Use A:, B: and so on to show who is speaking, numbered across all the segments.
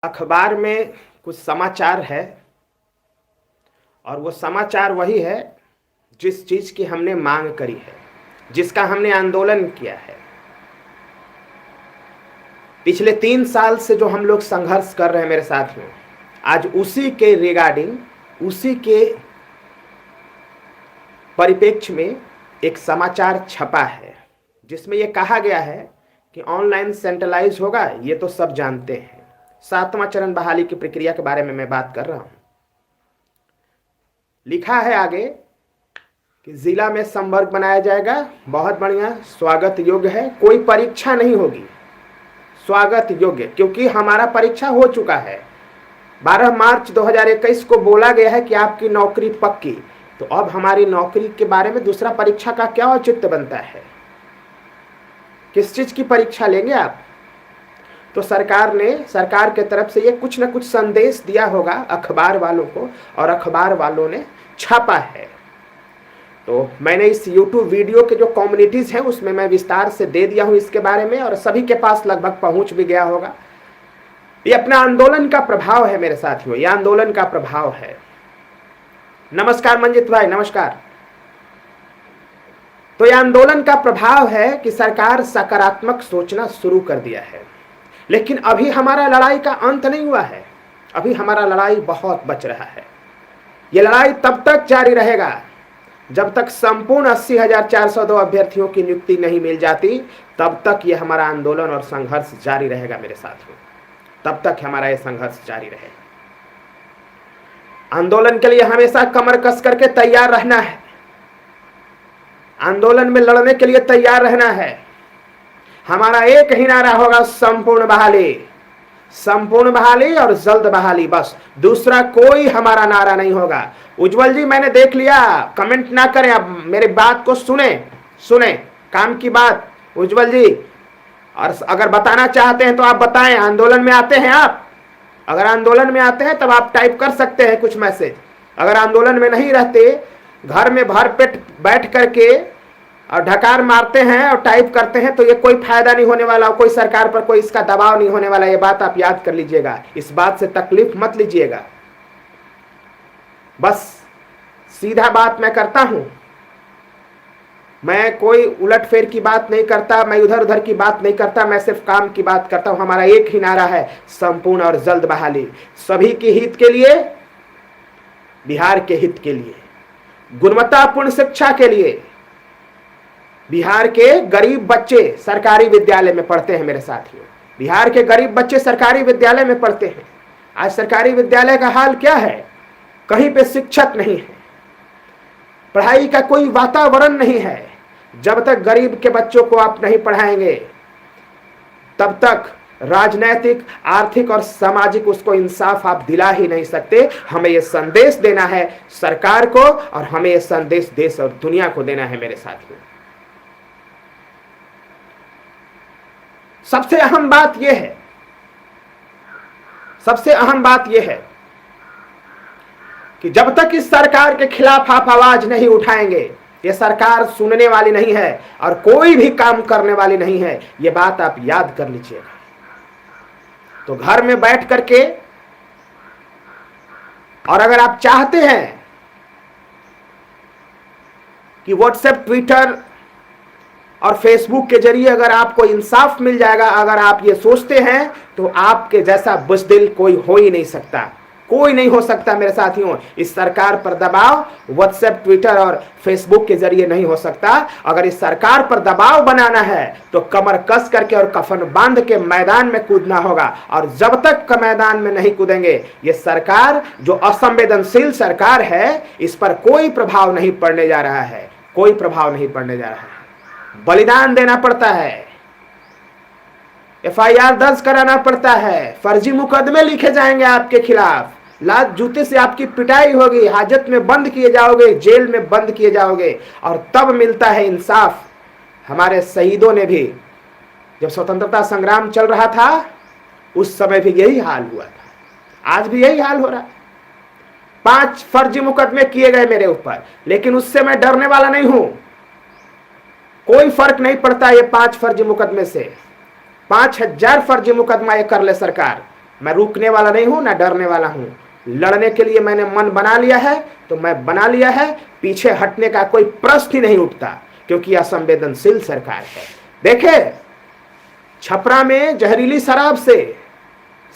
A: अखबार में कुछ समाचार है और वो समाचार वही है जिस चीज की हमने मांग करी है, जिसका हमने आंदोलन किया है। पिछले 3 साल से जो हम लोग संघर्ष कर रहे हैं मेरे साथियों, आज उसी के रिगार्डिंग, उसी के परिप्रेक्ष्य में एक समाचार छपा है जिसमें यह कहा गया है कि ऑनलाइन सेंट्रलाइज होगा। ये तो सब जानते हैं। 7वां चरण बहाली की प्रक्रिया के बारे में मैं बात कर रहा हूं। लिखा है आगे कि जिला में संवर्ग बनाया जाएगा। बहुत बढ़िया, स्वागत योग्य है। कोई परीक्षा नहीं होगी, स्वागत योग्य, क्योंकि हमारा परीक्षा हो चुका है। 12 मार्च 2021 को बोला गया है कि आपकी नौकरी पक्की। तो अब हमारी नौकरी के बारे में दूसरा परीक्षा का क्या औचित्य बनता है? किस चीज की परीक्षा लेंगे आप? तो सरकार के तरफ से ये कुछ ना कुछ संदेश दिया होगा अखबार वालों को, और अखबार वालों ने छापा है। तो मैंने इस YouTube वीडियो के जो कम्युनिटीज हैं उसमें मैं विस्तार से दे दिया हूं इसके बारे में, और सभी के पास लगभग पहुंच भी गया होगा। ये अपना आंदोलन का प्रभाव है मेरे साथियों, ये आंदोलन का प्रभाव है। नमस्कार मंजित भाई, नमस्कार। तो ये आंदोलन का प्रभाव है कि सरकार सकारात्मक सोचना शुरू कर दिया है। लेकिन अभी हमारा लड़ाई का अंत नहीं हुआ है, अभी हमारा लड़ाई बहुत बच रहा है। यह लड़ाई तब तक जारी रहेगा जब तक संपूर्ण 80,402 अभ्यर्थियों की नियुक्ति नहीं मिल जाती, तब तक यह हमारा आंदोलन और संघर्ष जारी रहेगा मेरे साथियों। तब तक हमारा यह संघर्ष जारी रहेगा। आंदोलन के लिए हमेशा कमर कस करके तैयार रहना है। आंदोलन में लड़ने के लिए तैयार रहना है। हमारा एक ही नारा होगा, संपूर्ण बहाली, संपूर्ण बहाली और जल्द बहाली, बस। दूसरा कोई हमारा नारा नहीं होगा। उज्जवल जी, मैंने देख लिया, कमेंट ना करें, अब मेरी बात को सुने काम की बात उज्जवल जी। और अगर बताना चाहते हैं तो आप बताएं, आंदोलन में आते हैं आप? अगर आंदोलन में आते हैं तब आप टाइप कर सकते हैं कुछ मैसेज। अगर आंदोलन में नहीं रहते, घर में भरपेट बैठ करके और ढकार मारते हैं और टाइप करते हैं, तो ये कोई फायदा नहीं होने वाला, कोई सरकार पर कोई इसका दबाव नहीं होने वाला। ये बात आप याद कर लीजिएगा, इस बात से तकलीफ मत लीजिएगा। बस सीधा बात मैं करता हूं, मैं कोई उलटफेर की बात नहीं करता, मैं इधर उधर की बात नहीं करता, मैं सिर्फ काम की बात करता हूं। हमारा एक ही नारा है, संपूर्ण और जल्द बहाली, सभी के हित के लिए, बिहार के हित के लिए, गुणवत्तापूर्ण शिक्षा के लिए। बिहार के गरीब बच्चे सरकारी विद्यालय में पढ़ते हैं मेरे साथियों, बिहार के गरीब बच्चे सरकारी विद्यालय में पढ़ते हैं। आज सरकारी विद्यालय का हाल क्या है? कहीं पे शिक्षक नहीं है, पढ़ाई का कोई वातावरण नहीं है। जब तक गरीब के बच्चों को आप नहीं पढ़ाएंगे, तब तक राजनैतिक, आर्थिक और सामाजिक उसको इंसाफ आप दिला ही नहीं सकते। हमें यह संदेश देना है सरकार को, और हमें यह संदेश देश और दुनिया को देना है मेरे साथियों। सबसे अहम बात यह है कि जब तक इस सरकार के खिलाफ आप आवाज नहीं उठाएंगे, ये सरकार सुनने वाली नहीं है और कोई भी काम करने वाली नहीं है। ये बात आप याद कर लीजिएगा। तो घर में बैठ करके, और अगर आप चाहते हैं कि व्हाट्सएप, ट्विटर और फेसबुक के जरिए अगर आपको इंसाफ मिल जाएगा, अगर आप ये सोचते हैं, तो आपके जैसा बुज़दिल कोई हो ही नहीं सकता, कोई नहीं हो सकता मेरे साथियों। इस सरकार पर दबाव व्हाट्सएप, ट्विटर और फेसबुक के जरिए नहीं हो सकता। अगर इस सरकार पर दबाव बनाना है तो कमर कस करके और कफन बांध के मैदान में कूदना होगा। और जब तक मैदान में नहीं कूदेंगे, ये सरकार जो असंवेदनशील सरकार है, इस पर कोई प्रभाव नहीं पड़ने जा रहा है, कोई प्रभाव नहीं पड़ने जा रहा है। बलिदान देना पड़ता है, FIR दर्ज कराना पड़ता है, फर्जी मुकदमे लिखे जाएंगे आपके खिलाफ, लात जूते से आपकी पिटाई होगी, हाजत में बंद किए जाओगे, जेल में बंद किए जाओगे, और तब मिलता है इंसाफ। हमारे शहीदों ने भी, जब स्वतंत्रता संग्राम चल रहा था, उस समय भी यही हाल हुआ था, आज भी यही हाल हो रहा है। 5 फर्जी मुकदमे किए गए मेरे ऊपर, लेकिन उससे मैं डरने वाला नहीं हूं। कोई फर्क नहीं पड़ता ये 5 फर्जी मुकदमे से। 5,000 फर्जी मुकदमा ये कर ले सरकार, मैं रुकने वाला नहीं हूं, ना डरने वाला हूं। लड़ने के लिए मैंने मन बना लिया है तो मैं बना लिया है, पीछे हटने का कोई प्रश्न ही नहीं उठता, क्योंकि असंवेदनशील सरकार है। देखे, छपरा में जहरीली शराब से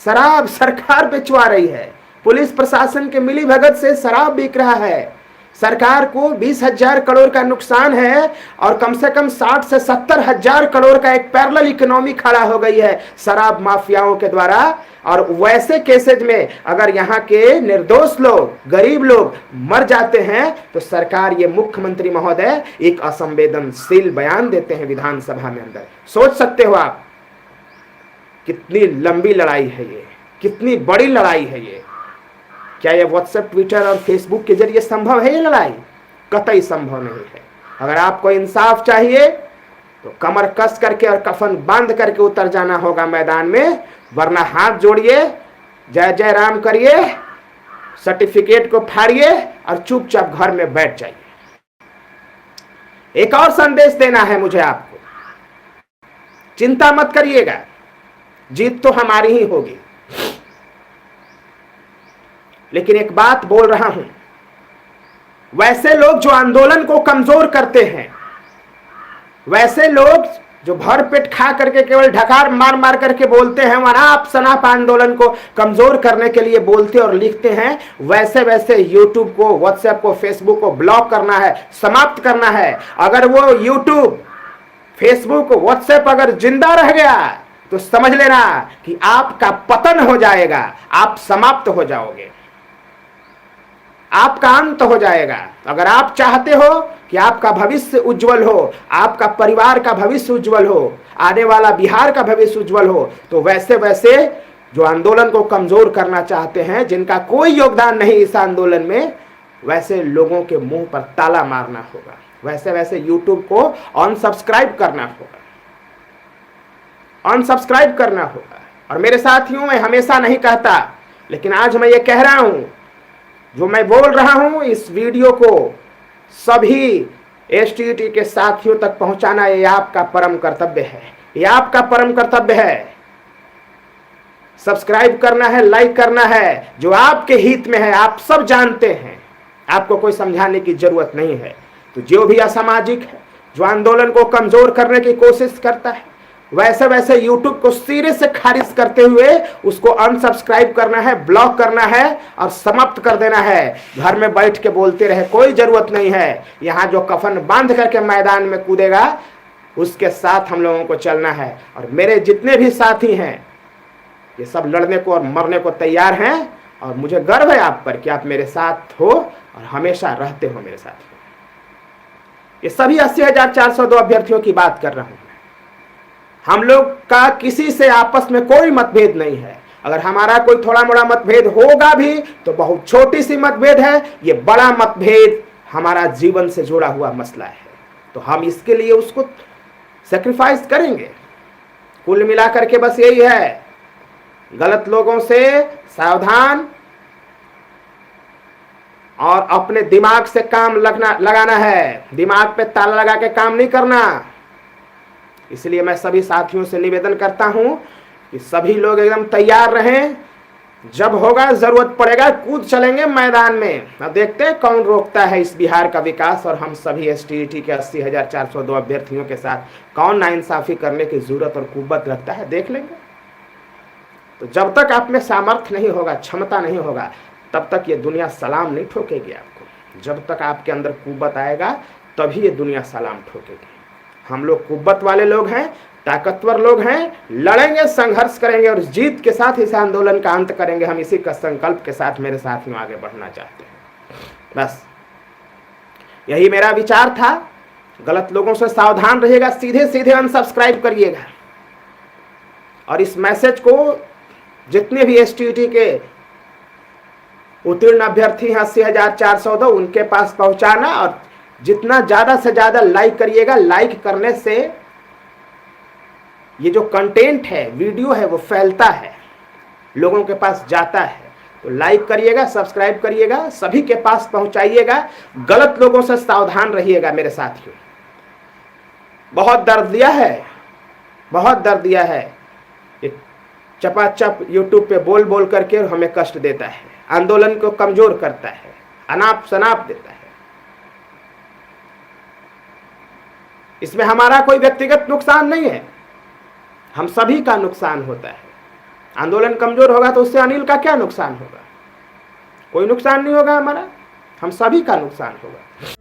A: शराब सरकार बेचवा रही है, पुलिस प्रशासन के मिली भगत से शराब बिक रहा है। सरकार को 20,000 करोड़ का नुकसान है और कम से कम 60 से 70,000 करोड़ का एक पैरेलल इकोनॉमी खड़ा हो गई है शराब माफियाओं के द्वारा। और वैसे केसेज में अगर यहाँ के निर्दोष लोग, गरीब लोग मर जाते हैं तो सरकार, ये मुख्यमंत्री महोदय एक असंवेदनशील बयान देते हैं विधानसभा में अंदर। सोच सकते हो आप कितनी लंबी लड़ाई है ये, कितनी बड़ी लड़ाई है ये। क्या ये व्हाट्सएप, ट्विटर और फेसबुक के जरिए संभव है ये लड़ाई? कतई संभव नहीं है। अगर आपको इंसाफ चाहिए तो कमर कस करके और कफन बांध करके उतर जाना होगा मैदान में, वरना हाथ जोड़िए, जय जय राम करिए, सर्टिफिकेट को फाड़िए और चुपचाप घर में बैठ जाइए। एक और संदेश देना है मुझे आपको, चिंता मत करिएगा, जीत तो हमारी ही होगी। लेकिन एक बात बोल रहा हूं, वैसे लोग जो आंदोलन को कमजोर करते हैं, वैसे लोग जो भर पेट खा करके केवल ढकार मार मार करके बोलते हैं, अनाप शनाप आंदोलन को कमजोर करने के लिए बोलते और लिखते हैं, वैसे वैसे यूट्यूब को, व्हाट्सएप को, फेसबुक को ब्लॉक करना है, समाप्त करना है। अगर वो यूट्यूब, फेसबुक, व्हाट्सएप अगर जिंदा रह गया तो समझ लेना कि आपका पतन हो जाएगा, आप समाप्त हो जाओगे, आपका अंत हो जाएगा। अगर आप चाहते हो कि आपका भविष्य उज्जवल हो, आपका परिवार का भविष्य उज्जवल हो, आने वाला बिहार का भविष्य उज्जवल हो, तो वैसे वैसे जो आंदोलन को कमजोर करना चाहते हैं, जिनका कोई योगदान नहीं इस आंदोलन में, वैसे लोगों के मुंह पर ताला मारना होगा, वैसे वैसे यूट्यूब को अनसब्सक्राइब करना होगा, अनसब्सक्राइब करना होगा। और मेरे साथियों, मैं हमेशा नहीं कहता, लेकिन आज मैं ये कह रहा हूं, जो मैं बोल रहा हूं इस वीडियो को सभी एसटीटी के साथियों तक पहुंचाना, ये आपका परम कर्तव्य है, ये आपका परम कर्तव्य है। सब्सक्राइब करना है, लाइक करना है, जो आपके हित में है, आप सब जानते हैं, आपको कोई समझाने की जरूरत नहीं है। तो जो भी असामाजिक है, जो आंदोलन को कमजोर करने की कोशिश करता है, वैसे वैसे यूट्यूब को सिरे से खारिज करते हुए उसको अनसब्सक्राइब करना है, ब्लॉक करना है और समाप्त कर देना है। घर में बैठ के बोलते रहे, कोई जरूरत नहीं है। यहाँ जो कफन बांध करके मैदान में कूदेगा उसके साथ हम लोगों को चलना है। और मेरे जितने भी साथी हैं ये सब लड़ने को और मरने को तैयार हैं, और मुझे गर्व है आप पर कि आप मेरे साथ हो और हमेशा रहते हो मेरे साथ। ये सभी 80,402 अभ्यर्थियों की बात कर रहा हूं। हम लोग का किसी से आपस में कोई मतभेद नहीं है। अगर हमारा कोई थोड़ा मोड़ा मतभेद होगा भी तो बहुत छोटी सी मतभेद है। ये बड़ा मतभेद हमारा जीवन से जुड़ा हुआ मसला है, तो हम इसके लिए उसको सैक्रिफाइस करेंगे। कुल मिलाकर के बस यही है, गलत लोगों से सावधान और अपने दिमाग से काम लगाना है। दिमाग पे ताला लगा के काम नहीं करना। इसलिए मैं सभी साथियों से निवेदन करता हूं कि सभी लोग एकदम तैयार रहें। जब होगा, जरूरत पड़ेगा, कूद चलेंगे मैदान में। अब देखते हैं कौन रोकता है इस बिहार का विकास, और हम सभी एसटीटी के 80,402 अभ्यर्थियों के साथ कौन नाइंसाफी करने की जरूरत और कुव्वत रखता है, देख लेंगे। तो जब तक आप में सामर्थ्य नहीं होगा, क्षमता नहीं होगा, तब तक ये दुनिया सलाम नहीं ठोकेगी आपको। जब तक आपके अंदर कुव्वत आएगा तभी ये दुनिया सलाम ठोकेगी। हम लोग कुव्वत वाले लोग हैं, ताकतवर लोग हैं, लड़ेंगे, संघर्ष करेंगे और जीत के साथ इस आंदोलन का अंत करेंगे। हम इसी का संकल्प के साथ मेरे साथियों आगे बढ़ना चाहते हैं। बस यही मेरा विचार था। गलत लोगों से सावधान रहिएगा, सीधे सीधे अनसब्सक्राइब करिएगा। और इस मैसेज को जितने भी एसटीटी के उत्तीर्ण अभ्यर्थी हैं 80,402 उनके पास पहुंचाना, और जितना ज्यादा से ज्यादा लाइक करिएगा। लाइक करने से ये जो कंटेंट है, वीडियो है, वो फैलता है, लोगों के पास जाता है। तो लाइक करिएगा, सब्सक्राइब करिएगा, सभी के पास पहुंचाइएगा। गलत लोगों से सावधान रहिएगा मेरे साथियों। बहुत दर्द दिया है, बहुत दर्द दिया है। चपाचप यूट्यूब पे बोल बोल करके हमें कष्ट देता है, आंदोलन को कमजोर करता है, अनाप शनाप देता है। इसमें हमारा कोई व्यक्तिगत नुकसान नहीं है, हम सभी का नुकसान होता है। आंदोलन कमजोर होगा तो उससे अनिल का क्या नुकसान होगा? कोई नुकसान नहीं होगा हमारा, हम सभी का नुकसान होगा।